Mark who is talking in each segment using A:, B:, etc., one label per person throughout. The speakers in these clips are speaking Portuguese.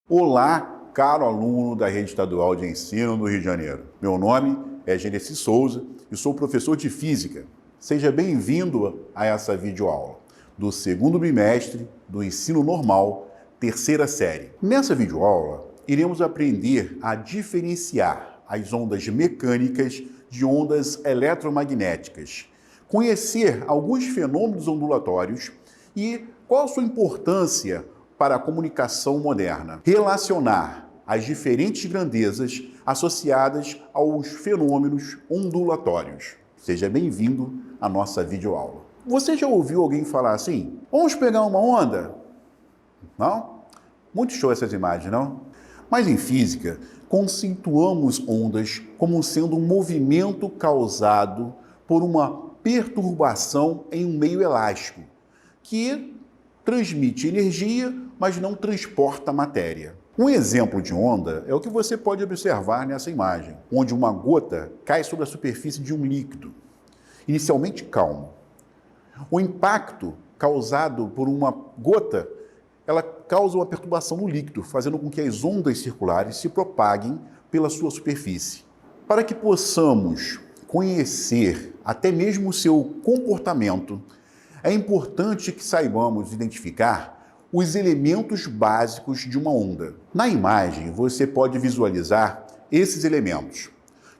A: Olá, caro aluno da Rede Estadual de Ensino do Rio de Janeiro. Meu nome é Genesi Souza e sou professor de Física. Seja bem-vindo a essa videoaula do segundo bimestre do Ensino Normal, terceira série. Nessa videoaula, iremos aprender a diferenciar as ondas mecânicas de ondas eletromagnéticas, conhecer alguns fenômenos ondulatórios e qual a sua importância para a comunicação moderna, relacionar as diferentes grandezas associadas aos fenômenos ondulatórios. Seja bem-vindo à nossa videoaula. Você já ouviu alguém falar assim? Vamos pegar uma onda? Não? Muito show essas imagens, não? Mas em física, conceituamos ondas como sendo um movimento causado por uma perturbação em um meio elástico, que transmite energia, mas não transporta matéria. Um exemplo de onda é o que você pode observar nessa imagem, onde uma gota cai sobre a superfície de um líquido, inicialmente calmo. O impacto causado por uma gota, ela causa uma perturbação no líquido, fazendo com que as ondas circulares se propaguem pela sua superfície. Para que possamos conhecer até mesmo o seu comportamento, é importante que saibamos identificar os elementos básicos de uma onda. Na imagem, você pode visualizar esses elementos,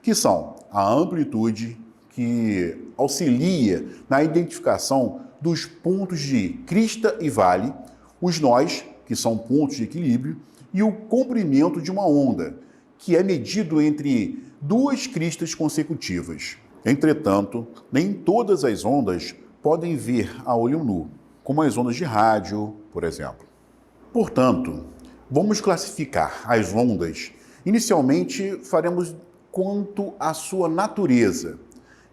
A: que são a amplitude, que auxilia na identificação dos pontos de crista e vale, os nós, que são pontos de equilíbrio, e o comprimento de uma onda, que é medido entre duas cristas consecutivas. Entretanto, nem todas as ondas podem ver a olho nu, como as ondas de rádio, por exemplo. Portanto, vamos classificar as ondas. Inicialmente, faremos quanto à sua natureza,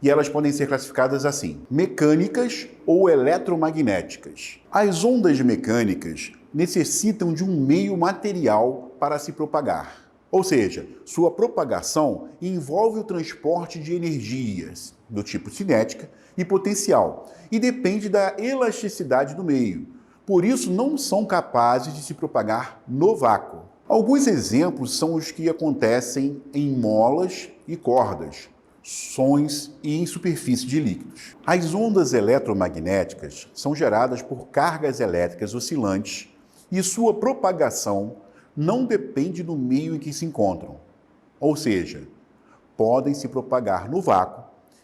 A: e elas podem ser classificadas assim: mecânicas ou eletromagnéticas. As ondas mecânicas necessitam de um meio material para se propagar. Ou seja, sua propagação envolve o transporte de energias do tipo cinética e potencial, e depende da elasticidade do meio. Por isso, não são capazes de se propagar no vácuo. Alguns exemplos são os que acontecem em molas e cordas, sons e em superfície de líquidos. As ondas eletromagnéticas são geradas por cargas elétricas oscilantes e sua propagação não depende do meio em que se encontram. Ou seja, podem se propagar no vácuo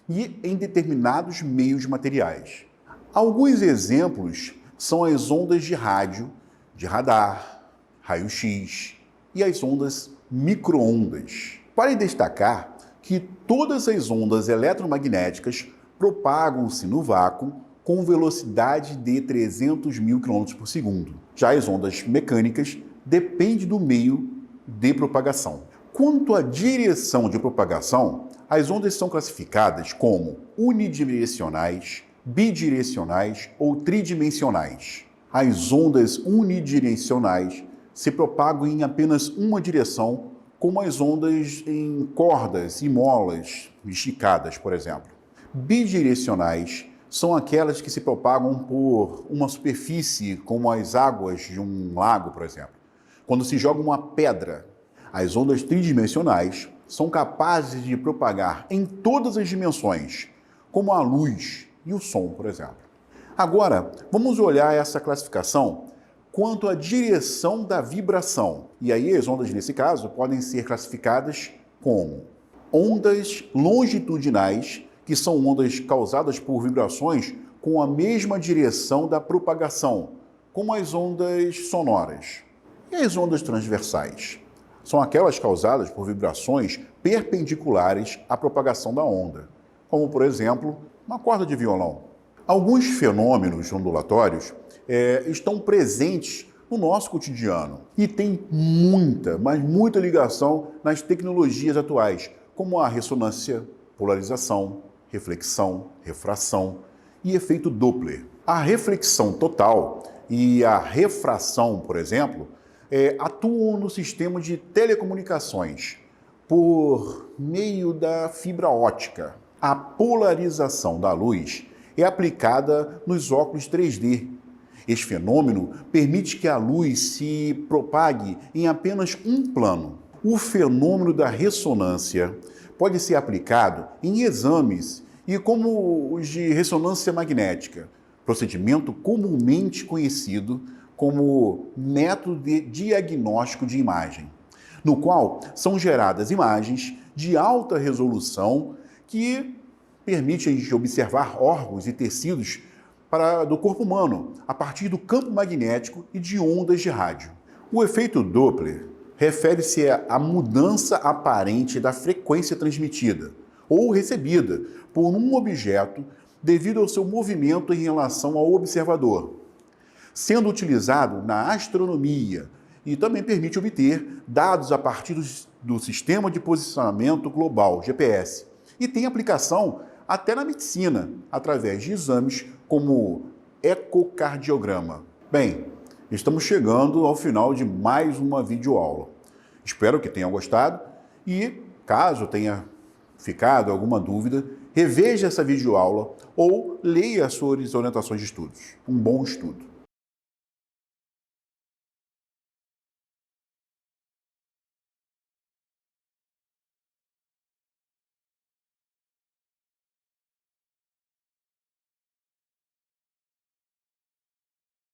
A: e em determinados meios materiais. Alguns exemplos são as ondas de rádio, de radar, raio-x e as ondas micro-ondas. Vale destacar que todas as ondas eletromagnéticas propagam-se no vácuo com velocidade de 300 mil km por segundo. Já as ondas mecânicas dependem do meio de propagação. Quanto à direção de propagação, as ondas são classificadas como unidirecionais, bidirecionais ou tridimensionais. As ondas unidirecionais se propagam em apenas uma direção, como as ondas em cordas e molas esticadas, por exemplo. Bidirecionais são aquelas que se propagam por uma superfície, como as águas de um lago, por exemplo. Quando se joga uma pedra, as ondas tridimensionais são capazes de propagar em todas as dimensões, como a luz e o som, por exemplo. Agora, vamos olhar essa classificação quanto à direção da vibração. E aí as ondas, nesse caso, podem ser classificadas como ondas longitudinais, que são ondas causadas por vibrações com a mesma direção da propagação, como as ondas sonoras. E as ondas transversais? São aquelas causadas por vibrações perpendiculares à propagação da onda, como, por exemplo, uma corda de violão. Alguns fenômenos ondulatórios estão presentes no nosso cotidiano e têm muita, mas muita ligação nas tecnologias atuais, como a ressonância, polarização, reflexão, refração e efeito Doppler. A reflexão total e a refração, por exemplo, atuam no sistema de telecomunicações por meio da fibra ótica. A polarização da luz é aplicada nos óculos 3D Este fenômeno permite que a luz se propague em apenas um plano. O fenômeno da ressonância pode ser aplicado em exames e como os de ressonância magnética, procedimento comumente conhecido como método de diagnóstico de imagem, no qual são geradas imagens de alta resolução que permite a gente observar órgãos e tecidos do corpo humano a partir do campo magnético e de ondas de rádio. O efeito Doppler refere-se à mudança aparente da frequência transmitida ou recebida por um objeto devido ao seu movimento em relação ao observador, sendo utilizado na astronomia e também permite obter dados a partir do Sistema de Posicionamento Global, GPS, e tem aplicação até na medicina, através de exames como ecocardiograma. Bem, estamos chegando ao final de mais uma videoaula. Espero que tenha gostado e, caso tenha ficado alguma dúvida, reveja essa videoaula ou leia as suas orientações de estudos. Um bom estudo!